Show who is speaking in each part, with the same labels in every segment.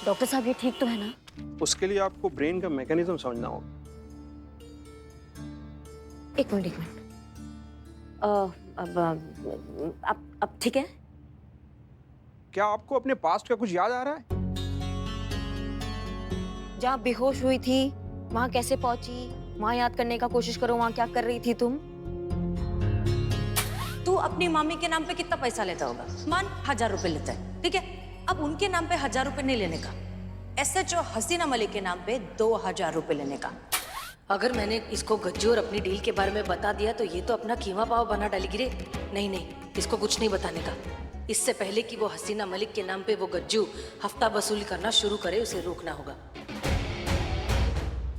Speaker 1: Doctor साहब ये ठीक तो है ना?
Speaker 2: उसके लिए आपको ब्रेन का मैकेनिज्म समझना होगा।
Speaker 1: एक मिनट एक मिनट। अब ठीक है?
Speaker 2: क्या आपको अपने पास्ट का कुछ याद आ रहा है?
Speaker 1: जहाँ बेहोश हुई थी वहां कैसे पहुंची, वहां याद करने का कोशिश करो, वहां क्या कर रही थी तुम?
Speaker 3: तू अपनी मामी के नाम पे कितना पैसा लेता होगा? मान 1000 रुपए लेता है, ठीक है? अब उनके नाम पे 1000 रुपए नहीं लेने का, SHO हसीना मलिक के नाम पे 2000 रुपए लेने का।
Speaker 4: अगर मैंने इसको गज्जू और अपनी डील के बारे में बता दिया तो ये तो अपना कीमा पाव बना डालेगी रे। नहीं नहीं, इसको कुछ नहीं बताने का। इससे पहले कि वो हसीना मलिक के नाम पे वो गज्जू हफ्ता वसूली करना शुरू करे, उसे रोकना होगा।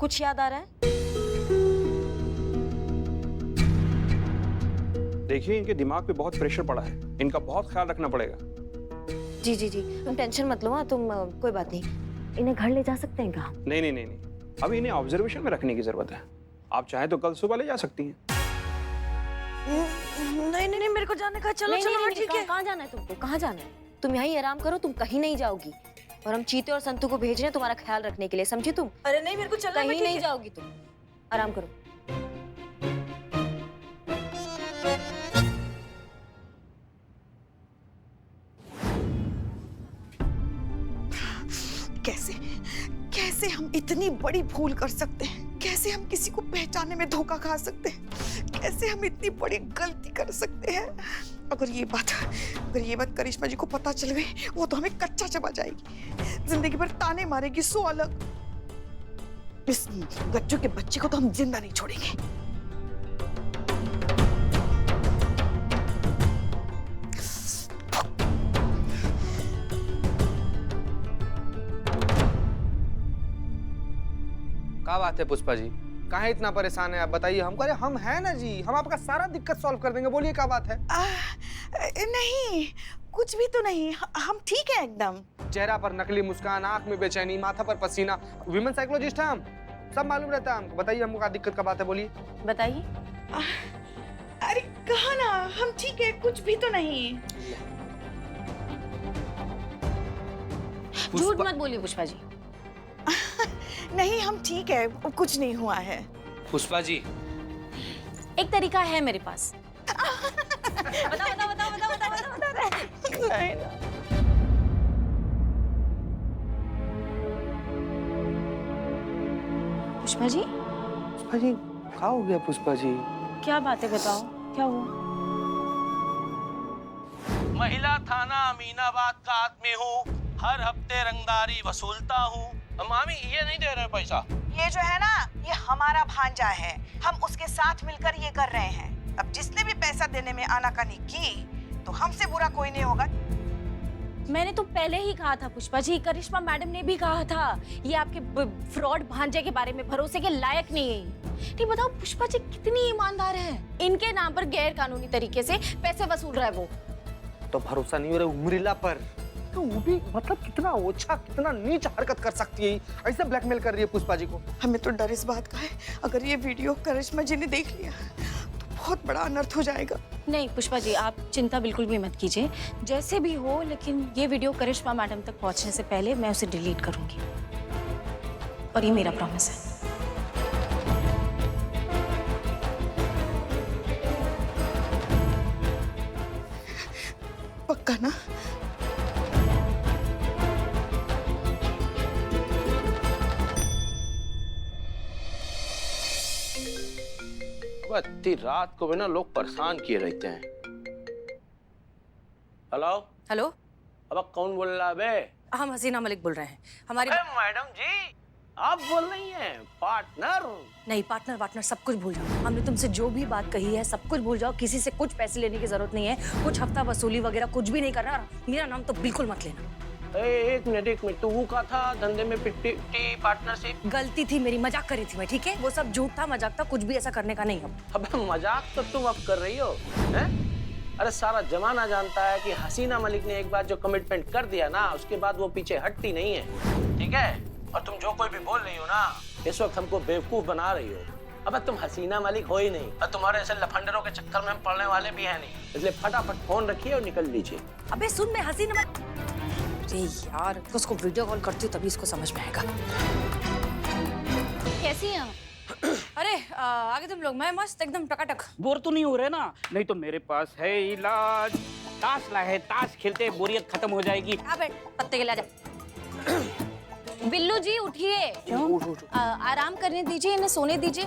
Speaker 1: कुछ याद आ रहा है?
Speaker 2: देखिए, इनके दिमाग पे बहुत प्रेशर पड़ा है, इनका बहुत ख्याल रखना पड़ेगा।
Speaker 1: जी जी जी, तुम टेंशन मत लो। हाँ तुम कोई बात नहीं, इन्हें घर ले जा सकते हैं कहाँ?
Speaker 2: नहीं नहीं नहीं नहीं, अभी इन्हें ऑब्जर्वेशन में रखने की जरूरत है। आप चाहें तो कल सुबह ले जा सकती हैं।
Speaker 4: नहीं नहीं नहीं, मेरे को जाने का। चलो चलो ठीक है।
Speaker 1: कहाँ जाना है तुमको? कहाँ जाना है? तुम यहीं आराम करो, तुम कहीं नहीं जाओगी। और हम चीते और संतू को भेज रहे हैं तुम्हारा ख्याल रखने के लिए, समझी तुम?
Speaker 4: अरे नहीं, मेरे को चलना है।
Speaker 1: कहीं नहीं जाओगी तुम, आराम करो।
Speaker 5: कैसे कैसे हम इतनी बड़ी भूल कर सकते हैं? कैसे हम किसी को पहचानने में धोखा खा सकते हैं? कैसे हम इतनी बड़ी गलती कर सकते हैं? अगर ये बात करिश्मा जी को पता चल गई, वो तो हमें कच्चा चबा जाएगी, जिंदगी भर ताने मारेगी। सो अलग, इस गज्जू के बच्चे को तो हम जिंदा नहीं छोड़ेंगे।
Speaker 6: क्या बात है पुष्पा जी, काहे इतना परेशान है आप बताइए हमको। अरे हम हैं ना जी, हम आपका सारा दिक्कत सॉल्व कर देंगे। बोलिए क्या बात है?
Speaker 5: नहीं, कुछ भी तो नहीं, हम ठीक है एकदम।
Speaker 6: चेहरा पर नकली मुस्कान, आंख में बेचैनी, माथा पर पसीना। विमेन साइकोलॉजिस्ट है हम, सब मालूम रहता है हमको। बताइए हमको क्या दिक्कत का बात है, बोलिए।
Speaker 1: बताइए।
Speaker 5: अरे कहा ना, हम ठीक है, कुछ भी तो नहीं।
Speaker 1: झूठ मत बोलिए पुष्पा जी।
Speaker 5: नहीं, हम ठीक है, कुछ नहीं हुआ है।
Speaker 6: पुष्पा जी,
Speaker 1: एक तरीका है मेरे पास। बताओ।
Speaker 5: नहीं ना।
Speaker 1: पुष्पा जी,
Speaker 6: क्या हो गया पुष्पा जी?
Speaker 1: क्या बात है, बताओ क्या हुआ?
Speaker 7: महिला थाना अमीनाबाद का आदमी हूँ, हर हफ्ते रंगदारी वसूलता हूँ। मामी ये नहीं दे रहे पैसा।
Speaker 5: ये जो है ना, ये हमारा भांजा है, हम उसके साथ मिलकर ये कर रहे हैं। अब जिसने भी पैसा देने में आनाकानी की तो हमसे बुरा कोई नहीं होगा।
Speaker 1: मैंने तो पहले ही कहा था पुष्पा जी, करिश्मा मैडम ने भी कहा था, ये आपके फ्रॉड भांजे के बारे में भरोसे के लायक नहीं है। नहीं बताओ पुष्पा जी कितनी ईमानदार है, इनके नाम पर गैर कानूनी तरीके से पैसे वसूल रहा है वो।
Speaker 6: तो भरोसा नहीं हो रहा उमरीला पर, तो वो भी मतलब कितना ओछा, कितना नीच हरकत कर सकती है, ऐसे ब्लैकमेल कर रही है पुष्पा जी को।
Speaker 5: हमें तो डर इस बात का है, अगर ये वीडियो करिश्मा जी ने देख लिया तो बहुत बड़ा अनर्थ हो जाएगा।
Speaker 1: नहीं पुष्पा जी, आप चिंता बिल्कुल भी मत कीजिए, जैसे भी हो, लेकिन ये वीडियो करिश्मा मैडम तक पहुंचने से पहले मैं उसे डिलीट करूंगी, और ये मेरा प्रॉमिस है।
Speaker 5: पक्का ना?
Speaker 7: इतनी रात को भी ना लोग परेशान किए रहते हैं। हेलो
Speaker 3: हेलो,
Speaker 7: अब कौन बोल रहा है बे?
Speaker 3: हम हसीना मलिक बोल रहे हैं। हमारी
Speaker 7: मैडम जी आप बोल रही हैं पार्टनर?
Speaker 3: नहीं, पार्टनर सब कुछ भूल जाओ। हमने तुमसे जो भी बात कही है सब कुछ भूल जाओ। किसी से कुछ पैसे लेने की जरूरत नहीं है, कुछ हफ्ता वसूली वगैरह कुछ भी नहीं करना। मेरा नाम तो बिल्कुल मत लेना।
Speaker 7: एक मिनट तू वो कहा था धंधे में 50-50 पार्टनरशिप?
Speaker 3: गलती थी मेरी, मजाक करी थी मैं, ठीक है? वो सब झूठ था, मजाक था, कुछ भी ऐसा करने का नहीं।
Speaker 7: अबे मजाक तो तुम अब कर रही हो, हैं? अरे सारा जमाना जानता है कि हसीना मलिक ने एक बार जो कमिटमेंट कर दिया ना, उसके बाद वो पीछे हटती नहीं है, ठीक है? और तुम जो कोई भी बोल रही हो ना, इस वक्त हमको बेवकूफ बना रही हो। अबे तुम हसीना मलिक हो ही नहीं, और तुम्हारे ऐसे लफंडरों के चक्कर में हम पड़ने वाले भी हैं नहीं। इसलिए फटाफट फोन रखिए और निकल लीजिए।
Speaker 3: अबे सुन, मैं हसीना अरे यार, तो उसको वीडियो कॉल करती हूँ तभी इसको समझ में आएगा।
Speaker 1: कैसी हैं आप?
Speaker 3: अरे आगे तुम लोग, मैं मस्त एकदम टकाटक।
Speaker 8: बोर तो नहीं हो रहे ना? नहीं तो मेरे पास है इलाज। ताश लाए है, ताश खेलते बोरियत खत्म हो जाएगी।
Speaker 3: आ बैठ, पत्ते के ला जा।
Speaker 1: बिल्लू जी उठिए। आराम करने दीजिए, इन्हें सोने दीजिए।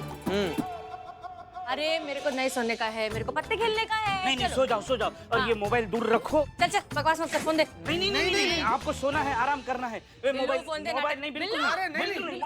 Speaker 3: अरे मेरे को नहीं सोने का है, मेरे को पत्ते खेलने का है।
Speaker 8: नहीं नहीं, सो जाओ सो जाओ। और ये मोबाइल दूर रखो।
Speaker 3: चल चल, बकवास मत कर, फोन दे।
Speaker 8: नहीं नहीं नहीं, नहीं आपको सोना है, आराम करना है। मोबाइल
Speaker 3: फोन दे,
Speaker 8: मोबाइल नहीं, बिल्कुल
Speaker 3: बिल्लू।
Speaker 8: नहीं, बिल्कुल नहीं।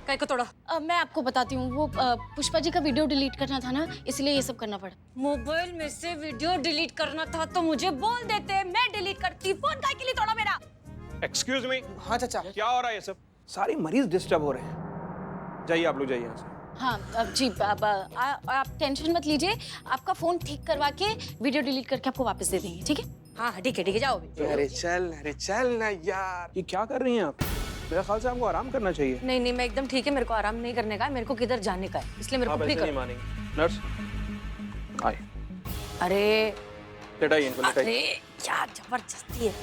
Speaker 3: कहीं को तोड़ा।
Speaker 1: मैं आपको बताती हूँ, वो पुष्पा जी का वीडियो डिलीट करना था ना, इसलिए ये सब करना पड़ा।
Speaker 3: मोबाइल में से वीडियो डिलीट करना था तो मुझे बोल देते, मैं डिलीट करती। फोन काहे के लिए तोड़ा मेरा?
Speaker 2: एक्सक्यूज मी,
Speaker 6: हाँ चाचा।
Speaker 2: क्या हो रहा है ये सब? सारे मरीज डिस्टर्ब हो रहे हैं। जाइए आप लोग, जाइए यहाँ से।
Speaker 1: हाँ अब जी, आप टेंशन मत लीजिए, आपका फोन ठीक करवा के वीडियो डिलीट करके आपको वापस दे देंगे, ठीक है?
Speaker 3: हाँ ठीक है, जाओ अभी।
Speaker 6: अरे चल ना यार।
Speaker 2: ये क्या कर रही हैं आप? मेरे ख्याल से आपको आराम करना चाहिए।
Speaker 3: नहीं नहीं, मैं एकदम ठीक है, मेरे को आराम नहीं करने का है, मेरे को किधर जाने का है, इसलिए मेरे को
Speaker 2: आप
Speaker 3: फ्री
Speaker 2: ऐसे
Speaker 3: कर।
Speaker 2: नहीं मानेंगे। नर्स आए,
Speaker 3: अरे
Speaker 2: लेटाइए इनको,
Speaker 3: अरे
Speaker 2: लेटाइए।
Speaker 3: यार, जबरदस्ती है।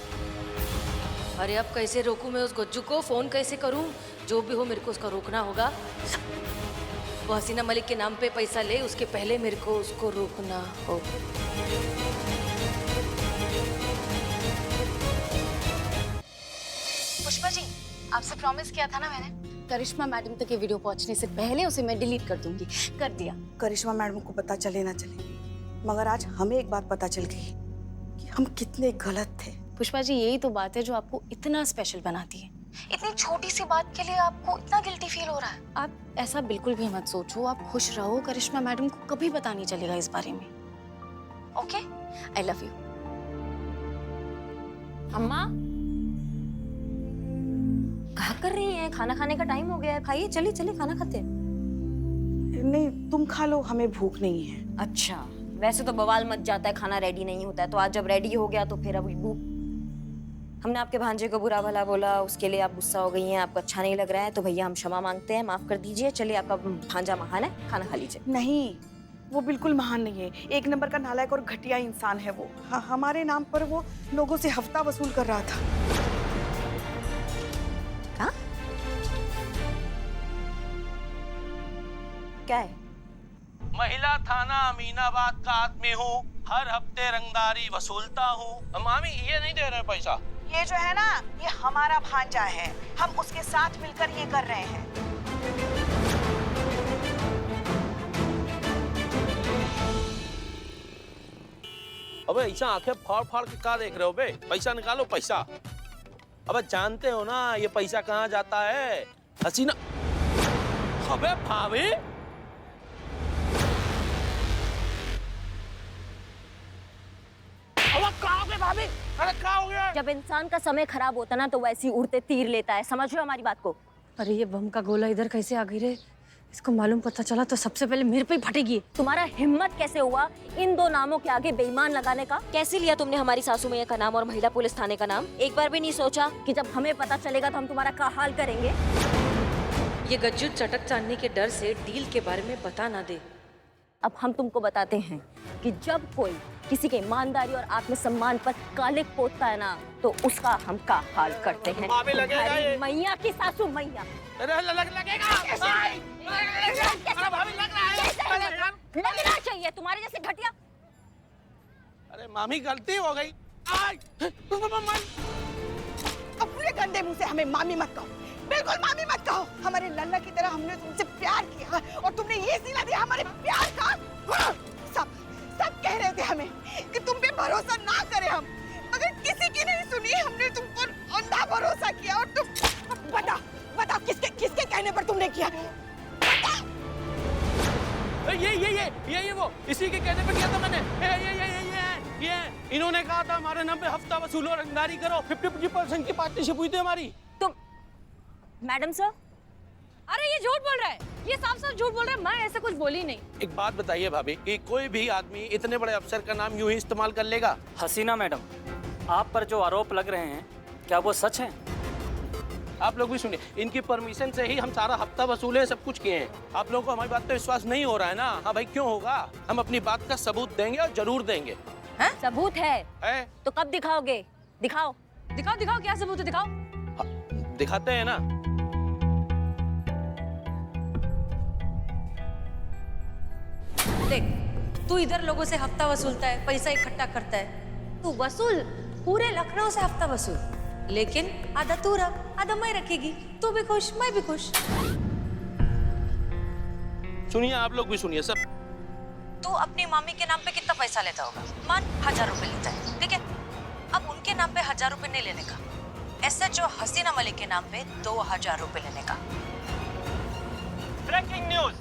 Speaker 4: अरे अब कैसे रोकूं मैं उस गज्जू को? फोन कैसे करूं? जो भी हो मेरे को उसका रोकना होगा। वो हसीना मलिक के नाम पे पैसा ले, उसके पहले मेरे को उसको रोकना होगा।
Speaker 1: पुष्पा जी, आपसे प्रॉमिस किया था ना मैंने, करिश्मा मैडम तक ये वीडियो पहुंचने से पहले उसे मैं डिलीट कर दूंगी। कर दिया।
Speaker 5: करिश्मा मैडम को पता चले ना चले, मगर आज हमें एक बात पता चल गई कि हम कितने गलत थे।
Speaker 1: पुष्पा जी, यही तो बात है जो आपको इतना स्पेशल बनाती है। इतनी छोटी सी बात के लिए आपको इतना गिल्टी फील हो रहा है। आप ऐसा बिल्कुल भी मत सोचो, आप खुश रहो। करिश्मा मैडम को कभी पता नहीं चलेगा इस बारे में। Okay, I love you.
Speaker 3: अम्मा क्या कर रही हैं? खाना खाने का टाइम हो गया है, खाइए, चलिए चलिए खाना खाते हैं।
Speaker 5: नहीं, तुम खा लो, हमें भूख नहीं है।
Speaker 3: अच्छा, वैसे तो बवाल मच जाता है, खाना रेडी नहीं होता है, तो आज जब रेडी हो गया तो फिर अब हमने आपके भांजे को बुरा भला बोला, उसके लिए आप गुस्सा हो गई हैं, आपको अच्छा नहीं लग रहा है, तो भैया हम क्षमा मांगते हैं, माफ कर दीजिए। चलिए, आपका भांजा महान है, खाना खा लीजिए।
Speaker 5: नहीं, वो बिल्कुल महान नहीं है, एक नंबर का नालायक और घटिया इंसान है वो। हमारे नाम पर वो लोगों से हफ्ता वसूल कर रहा था।
Speaker 3: क्या है?
Speaker 7: महिला थाना अमीनाबाद का आदमी हूँ, हर हफ्ते रंगदारी वसूलता हूँ। मामी ये नहीं दे रहे पैसा।
Speaker 5: ये जो है ना, ये हमारा भांजा है, हम उसके साथ मिलकर ये कर रहे हैं।
Speaker 7: अबे ऐसा आंखें फाड़ फाड़ के क्या देख रहे हो बे? पैसा निकालो, पैसा। अबे जानते हो ना ये पैसा कहाँ जाता है? हसीना। अबे भाभी, भाभी, अरे क्या हो गया?
Speaker 3: जब इंसान का समय खराब होता ना तो वैसे ही उड़ते तीर लेता है, समझ रहे हो हमारी बात को?
Speaker 4: अरे ये बम का गोला इधर कैसे आ गई रे? इसको मालूम पता चला तो सबसे पहले मेरे पे ही फटेगी।
Speaker 3: तुम्हारा हिम्मत कैसे हुआ इन दो नामों के आगे बेईमान लगाने का? कैसे लिया तुमने हमारी सासू मैया का नाम और महिला पुलिस थाने का नाम? एक बार भी नहीं सोचा कि जब हमें पता चलेगा तो हम तुम्हारा क्या हाल करेंगे?
Speaker 4: ये गज्जू चटक चांदनी के डर से डील के बारे में बता ना दे।
Speaker 3: अब हम तुमको बताते हैं कि जब कोई किसी के ईमानदारी और आत्मसम्मान पर कालिक पोतता है ना तो उसका हम का हाल करते हैं।
Speaker 7: लगेगा ये।
Speaker 3: मैया की सासू मैया। लगना चाहिए तुम्हारे जैसे घटिया।
Speaker 7: अरे मामी गलती हो गई।
Speaker 5: अपने गंदे मुंह से हमें मामी मत कहो, बिल्कुल मामी मत कहो। हमारे लल्ला की तरह हमने तुमसे प्यार किया और तुमने ये सिला दिया हमारे प्यार का। सब कह रहे थे हमें कि तुम पे भरोसा ना करें हम, मगर किसी की नहीं सुनी। हमने तुम पर अंधा भरोसा किया और तुम बता किसके कहने पर तुमने किया?
Speaker 7: ये वो इसी के कहने पे किया था मैंने। ये इन्होंने कहा था हमारे नाम पे हफ्ता वसूलो, रंगदारी करो, 50% की पार्टनरशिप हुई थी हमारी।
Speaker 3: तुम मैडम सर, अरे ये झूठ बोल रहा है, ये साफ साफ झूठ बोल रहा है, मैं ऐसा कुछ बोली नहीं।
Speaker 7: एक बात बताइए भाभी कि कोई भी आदमी इतने बड़े अफसर का नाम यूं ही इस्तेमाल कर लेगा?
Speaker 8: हसीना मैडम, आप पर जो आरोप लग रहे हैं क्या वो सच है?
Speaker 7: आप लोग भी सुनिए, इनकी परमिशन से ही हम सारा हफ्ता वसूले, सब कुछ किए हैं। आप लोगों को हमारी बात पे विश्वास नहीं हो रहा है ना? हाँ भाई, क्यों होगा? हम अपनी बात का सबूत देंगे और जरूर देंगे।
Speaker 3: सबूत है
Speaker 7: है?
Speaker 3: तो कब दिखाओगे? दिखाओ।
Speaker 1: दिखाओ दिखाओ, क्या सबूत है, दिखाओ।
Speaker 7: हाँ, दिखाते हैं ना।
Speaker 4: देख, तू इधर लोगों से हफ्ता वसूलता है, पैसा इकट्ठा करता है, तू वसूल पूरे लखनऊ से हफ्ता वसूल, लेकिन आधा तू रख, आधा मैं रखेगी, तू भी खुश, मैं भी खुश।
Speaker 7: सुनिए, आप लोग भी सुनिए सब।
Speaker 4: तू अपनी मामी के नाम पे कितना पैसा लेता होगा? मान 1000 रुपए लेता है, ठीक है? अब उनके नाम पे 1000 रुपए नहीं लेने का, SHO हसीना मलिक के नाम पे 2000 रुपए लेने का।
Speaker 9: Breaking news,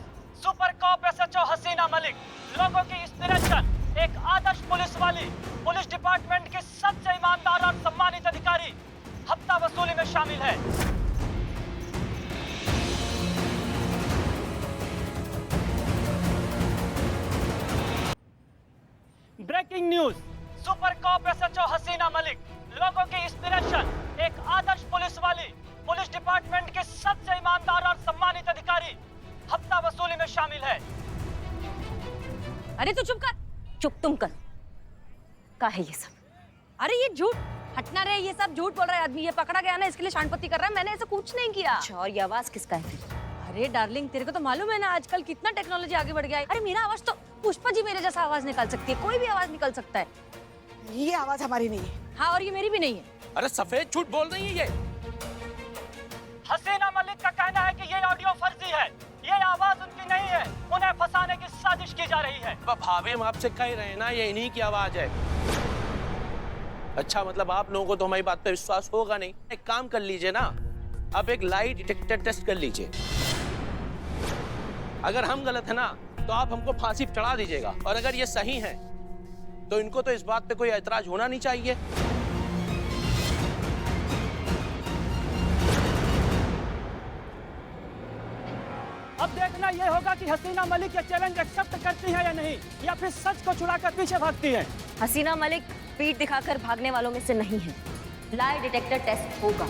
Speaker 9: super cop SHO Hasina Malik लोगों की इंस्पिरेशन, एक आदर्श पुलिस वाली, पुलिस डिपार्टमेंट की सबसे ईमानदार और सम्मानित अधिकारी हफ्ता वसूली में शामिल है। Breaking news, super cop SHO Hasina Malik लोगों की इंस्पिरेशन, एक आदर्श पुलिस वाली, पुलिस डिपार्टमेंट की सबसे ईमानदार और सम्मानित अधिकारी हफ्ता वसूली में शामिल है।
Speaker 1: अरे तू चुप कर।
Speaker 3: चुप तुम कर। क्या है ये सब?
Speaker 1: अरे ये झूठ, हटना रे, ये सब झूठ बोल रहा है आदमी। ये पकड़ा गया ना, इसके लिए शांतपत्ति कर रहा है। मैंने ऐसा कुछ नहीं किया।
Speaker 3: अच्छा, और ये आवाज किसका है फिर?
Speaker 1: अरे डार्लिंग, तेरे को तो मालूम है ना आजकल कितना टेक्नोलॉजी आगे बढ़ गया है। अरे मेरा आवाज तो पुष्पा जी मेरे जैसा आवाज निकाल सकती है, कोई भी आवाज निकल सकता है।
Speaker 5: ये आवाज हमारी नहीं है।
Speaker 1: हाँ, और ये मेरी भी नहीं है।
Speaker 7: अरे सफेद झूठ बोल रही है ये।
Speaker 9: हसीना मलिक का कहना है कि ये ऑडियो फर्जी है, ये आवाज उनकी नहीं है, उन्हें फंसाने की साजिश की जा रही है।
Speaker 7: भाभी, हम आपसे कह रहे हैं ना, ये इन्हीं की आवाज है। अच्छा, मतलब आप लोगों को तो हमारी बात पे विश्वास होगा नहीं। एक काम कर लीजिए ना, आप एक लाई डिटेक्टर टेस्ट कर लीजिए। अगर हम गलत है ना, तो आप हमको फांसी पे चढ़ा दीजिएगा, और अगर ये सही है तो इनको तो इस बात पे कोई ऐतराज होना नहीं चाहिए।
Speaker 9: अब देखना ये होगा कि हसीना मलिक ये चैलेंज एक्सेप्ट करती है या नहीं, या फिर सच को छुड़ाकर पीछे भागती है।
Speaker 3: हसीना मलिक पीठ दिखाकर भागने वालों में से नहीं है। लाई डिटेक्टर टेस्ट होगा।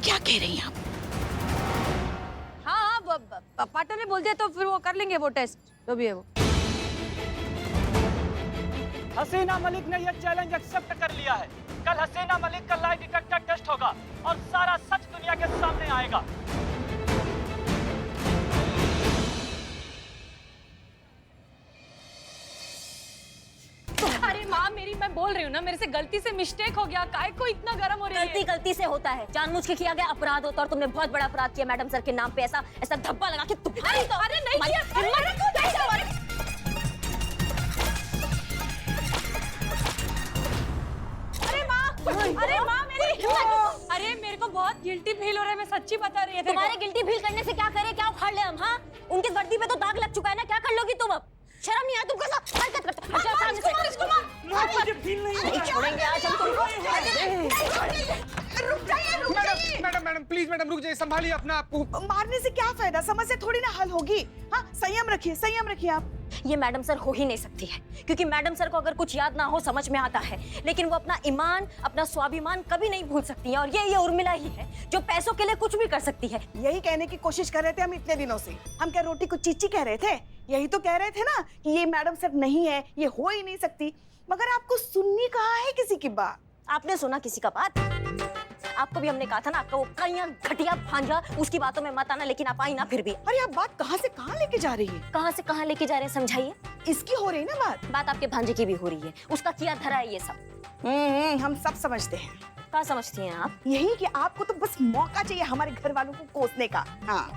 Speaker 5: क्या कह रही हैं आप?
Speaker 1: हाँ, पार्टनर ने बोल दिया तो फिर वो कर लेंगे वो टेस्ट, जो भी है वो।
Speaker 9: हसीना मलिक ने यह चैलेंज एक्सेप्ट कर लिया है। कल हसीना मलिक का लाई डिटेक्टर टेस्ट होगा और सारा सच दुनिया के सामने आएगा।
Speaker 1: अरे माँ मेरी, मैं बोल रही हूँ ना, मेरे से गलती से मिस्टेक हो गया। काय को इतना गरम हो रही है?
Speaker 3: गलती से होता है, जानबूझ के किया गया अपराध होता है, और तुमने बहुत बड़ा अपराध किया मैडम सर के नाम पे। ऐसा धब्बा लगा के तुम्हारी तो
Speaker 1: अरे नहीं किया। अरे माँ मेरी, अरे मेरे को बहुत गिल्टी फील हो रहा है, मैं सच्ची बता रही है।
Speaker 3: तुम्हारे गिल्टी फील करने से क्या करे, क्या उखाड़ ले हम? हाँ, उनकी वर्दी पे तो दाग लग चुका है ना, क्या कर लोगी तुम? अब शर्म नहीं आती तुमको? ऐसा हरकत करते हो? सामने से मुझे फील नहीं छोड़ेंगे आज हम तुमको।
Speaker 5: रुक जाइए।
Speaker 6: मैडम प्लीज, मैडम रुक जाइए, संभालिए अपना आप को।
Speaker 5: मारने से क्या फायदा, समस्या थोड़ी ना हल होगी। हाँ, संयम रखिए आप।
Speaker 3: ये मैडम सर हो ही नहीं सकती है, क्योंकि मैडम सर को अगर कुछ याद ना हो समझ में आता है, लेकिन वो अपना ईमान, अपना स्वाभिमान कभी नहीं भूल सकती है। और ये उर्मिला ही है जो पैसों के लिए कुछ भी कर सकती है।
Speaker 5: यही कहने की कोशिश कर रहे थे हम इतने दिनों से। हम क्या रोटी को चीची कह रहे थे? यही तो कह रहे थे ना कि ये मैडम सर नहीं है, ये हो ही नहीं सकती। मगर आपको सुननी कहाँ है किसी की बात?
Speaker 3: आपने सुना किसी का बात? आपको भी हमने कहा था ना, आपका वो कहीं घटिया भांजा, उसकी बातों में मत आना, लेकिन आप आई ना फिर भी।
Speaker 5: अरे आप बात कहाँ से कहाँ लेके जा रही है?
Speaker 3: कहाँ से कहाँ लेके जा रहे हैं, समझाइए।
Speaker 5: इसकी हो रही है ना
Speaker 3: बात आपके भांजे की भी हो रही है, उसका किया धरा है ये सब।
Speaker 5: हम सब समझते हैं।
Speaker 3: क्या समझती हैं आप?
Speaker 5: यही कि आपको तो बस मौका चाहिए हमारे घर वालों को कोसने का। हाँ,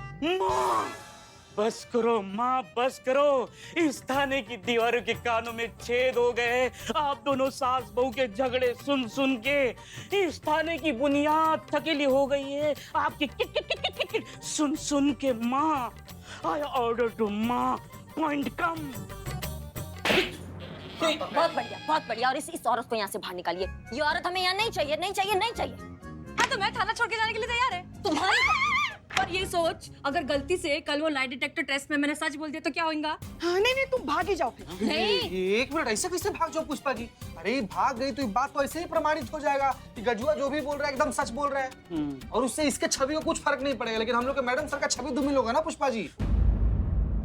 Speaker 8: बस करो माँ, बस करो। इस थाने की दीवारों के कानों में छेद हो गए। आप दोनों सास बहू के झगड़े सुन सुन के इस थाने की बुनियाद थकेली हो गई है। आपकी kit kit kit kit kit सुन सुन के माँ। आई ऑर्डर टू माँ, पॉइंट कम।
Speaker 3: बहुत बढ़िया, बहुत बढ़िया। और इस औरत को यहाँ से बाहर निकालिए। ये औरत हमें यहाँ नहीं चाहिए, नहीं चाहिए, नहीं चाहिए।
Speaker 1: हाँ, तो मैं थाना छोड़ के जाने के लिए तैयार है।
Speaker 3: तुम्हारी
Speaker 1: और
Speaker 10: ये सोच, अगर गलती से कल वो लाई डिटेक्टर टेस्ट में मैंने सच बोल दिया तो क्या होगा?
Speaker 5: हाँ, नहीं तुम भाग ही जाओ फिर।
Speaker 10: नहीं,
Speaker 6: एक मिनट, ऐसे कैसे भाग जाओ पुष्पा जी? अरे भाग गई तो ये बात तो ऐसे ही प्रमाणित हो जाएगा कि गजुआ जो भी बोल रहा है एकदम सच बोल रहा है, और उससे इसके छवि को कुछ फर्क नहीं पड़ेगा। लेकिन हम लोग के मैडम सर का छवि धूमिल होगा ना पुष्पा जी।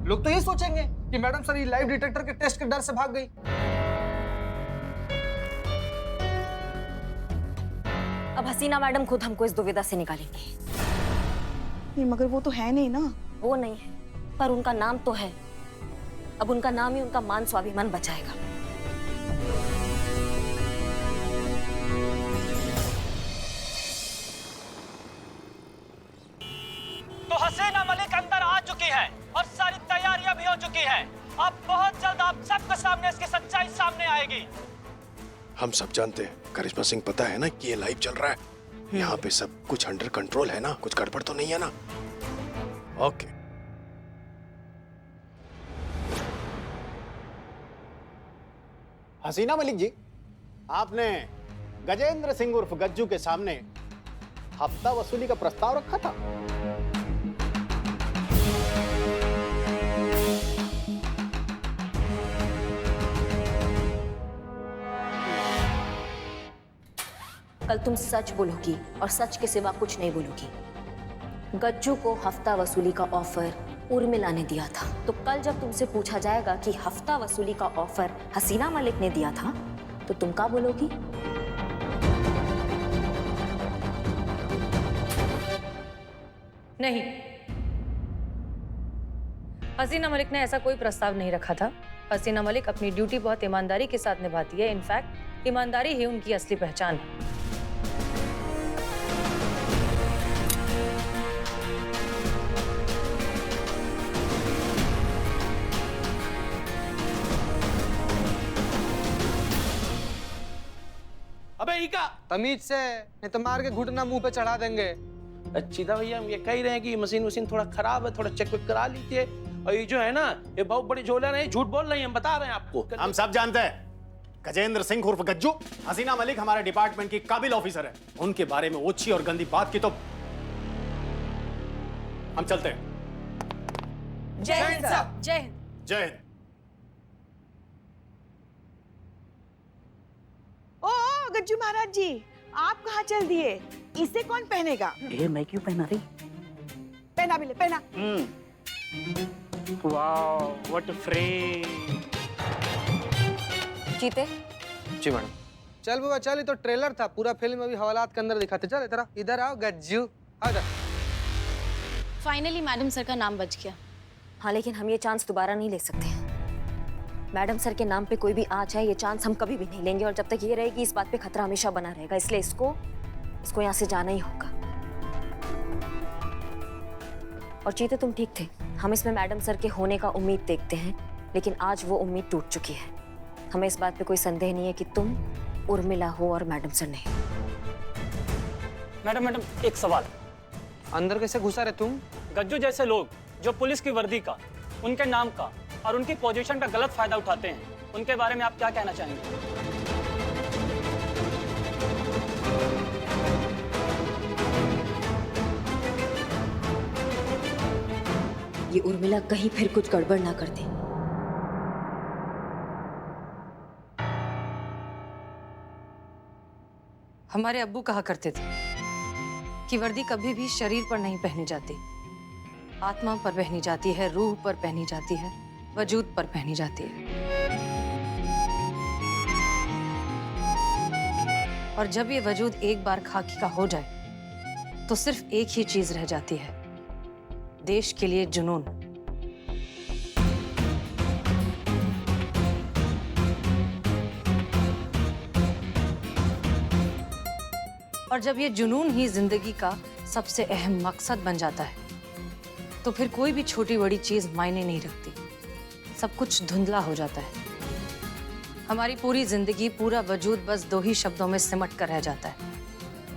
Speaker 6: लोग तो ये सोचेंगे कि मैडम सर ये लाइव डिटेक्टर के टेस्ट के डर से भाग गई।
Speaker 3: अब हसीना मैडम खुद हमको इस दुविधा से निकालेंगी।
Speaker 5: नहीं, मगर वो तो है नहीं ना।
Speaker 3: वो नहीं है, पर उनका नाम तो है। अब उनका नाम ही उनका मान स्वाभिमान बचाएगा।
Speaker 9: तो हसीना मलिक अंदर आ चुकी है और सारी तैयारियां भी हो चुकी हैं। अब बहुत जल्द आप सबके सामने इसकी सच्चाई सामने आएगी।
Speaker 11: हम सब जानते हैं, करिश्मा सिंह पता है ना कि ये लाइव चल रहा है। यहाँ पे सब कुछ अंडर कंट्रोल है ना, कुछ गड़बड़ तो नहीं है ना? ओके।
Speaker 12: हसीना मलिक जी, आपने गजेंद्र सिंह उर्फ गज्जू के सामने हफ्ता वसूली का प्रस्ताव रखा था।
Speaker 3: कल तुम सच बोलोगी और सच के सिवा कुछ नहीं बोलोगी। गज्जू को हफ्ता वसूली का ऑफर उर्मिला ने दिया था, तो कल जब तुमसे पूछा जाएगा कि हफ्ता वसूली का ऑफर हसीना मलिक ने दिया था, तो तुम क्या बोलोगी?
Speaker 4: नहीं, हसीना मलिक ने ऐसा कोई प्रस्ताव नहीं रखा था। हसीना मलिक अपनी ड्यूटी बहुत ईमानदारी के साथ निभाती है। इनफैक्ट ईमानदारी ही उनकी असली पहचान है।
Speaker 7: अबे इका,
Speaker 6: तमीज से, नहीं तो मार के घुटना मुंह पे चढ़ा देंगे।
Speaker 7: अच्छीदा भैया, हम ये कह रहे हैं कि मशीन वशीन थोड़ा खराब है, थोड़ा चेक वेक करा लीजिए। और ये जो है ना, ये बहुत बड़ी झोला नहीं, झूठ बोल रही है, हम बता रहे हैं आपको।
Speaker 12: हम सब जानते हैं, गजेंद्र सिंह उर्फ गज्जू, हसीना मलिक हमारे डिपार्टमेंट की काबिल ऑफिसर है। उनके बारे में ओछी और गंदी बात की तो हम चलते हैं।
Speaker 10: जय हिंद साहब। जय हिंद।
Speaker 12: जय हिंद।
Speaker 5: ओ गज्जू महाराज जी, आप कहाँ चल दिए? इसे कौन पहनेगा?
Speaker 8: मैं क्यों पहना रही?
Speaker 5: पहना भी ले, पहना।
Speaker 8: Wow, what a frame.
Speaker 3: जीते?
Speaker 2: जी मैडम।
Speaker 6: चल बाबा चल, ये तो ट्रेलर था, पूरा फिल्म अभी हवालात के अंदर दिखाते। चल इधर आओ, इधर आओ गज्जू, आओ इधर।
Speaker 1: फाइनली मैडम सर का नाम बच गया।
Speaker 3: हाँ, लेकिन हम ये चांस दोबारा नहीं ले सकते हैं। मैडम सर के नाम पे कोई भी आ जाए, ये चांस हम कभी भी नहीं लेंगे। और जब तक ये रहेगी, इस बात पे खतरा हमेशा बना रहेगा। इसलिए इसको यहाँ से जाना ही होगा। और चीते, तुम ठीक थे। हम इसमें मैडम सर के होने का उम्मीद देखते हैं, लेकिन आज वो उम्मीद टूट चुकी है। हमें इस बात पे कोई संदेह नहीं है कि तुम उर्मिला हो और मैडम सर नहीं।
Speaker 9: मैडम, एक सवाल।
Speaker 6: अंदर कैसे घुसा रहे तुम?
Speaker 9: गज्जू जैसे लोग जो पुलिस की वर्दी का, उनके नाम का और उनकी पोजीशन का गलत फायदा उठाते हैं, उनके बारे में आप क्या कहना चाहेंगे?
Speaker 3: ये उर्मिला कहीं फिर कुछ गड़बड़ ना कर दे।
Speaker 4: हमारे अब्बू कहा करते थे कि वर्दी कभी भी शरीर पर नहीं पहनी जाती, आत्मा पर पहनी जाती है, रूह पर पहनी जाती है, वजूद पर पहनी जाती है। और जब ये वजूद एक बार खाकी का हो जाए, तो सिर्फ एक ही चीज रह जाती है, देश के लिए जुनून। और जब ये जुनून ही जिंदगी का सबसे अहम मकसद बन जाता है, तो फिर कोई भी छोटी बड़ी चीज मायने नहीं रखती, सब कुछ धुंधला हो जाता है। हमारी पूरी जिंदगी, पूरा वजूद बस दो ही शब्दों में सिमट कर रह जाता है,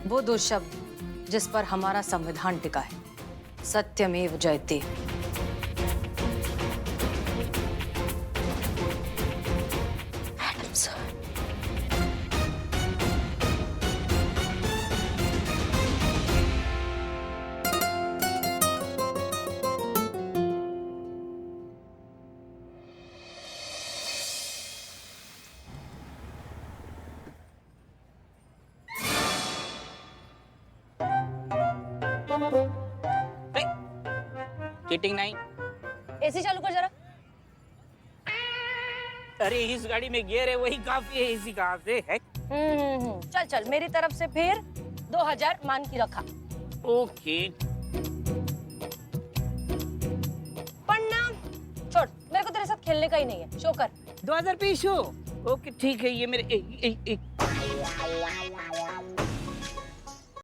Speaker 4: वो दो शब्द जिस पर हमारा संविधान टिका है, सत्यमेव जयते। मैडम सर,
Speaker 8: चीटिंग नहीं।
Speaker 3: एसी चालू कर जरा।
Speaker 8: अरे इस गाड़ी में गियर है, वही काफी है, इसी कहाँ से है।
Speaker 3: चल चल, मेरी तरफ से फिर 2000 मान की रखा।
Speaker 8: ओके।
Speaker 3: पढ़ना छोड़, मेरे को तेरे साथ खेलने का ही नहीं है, शो कर।
Speaker 8: 2000 रुपये शो। ओके ठीक है, ये मेरे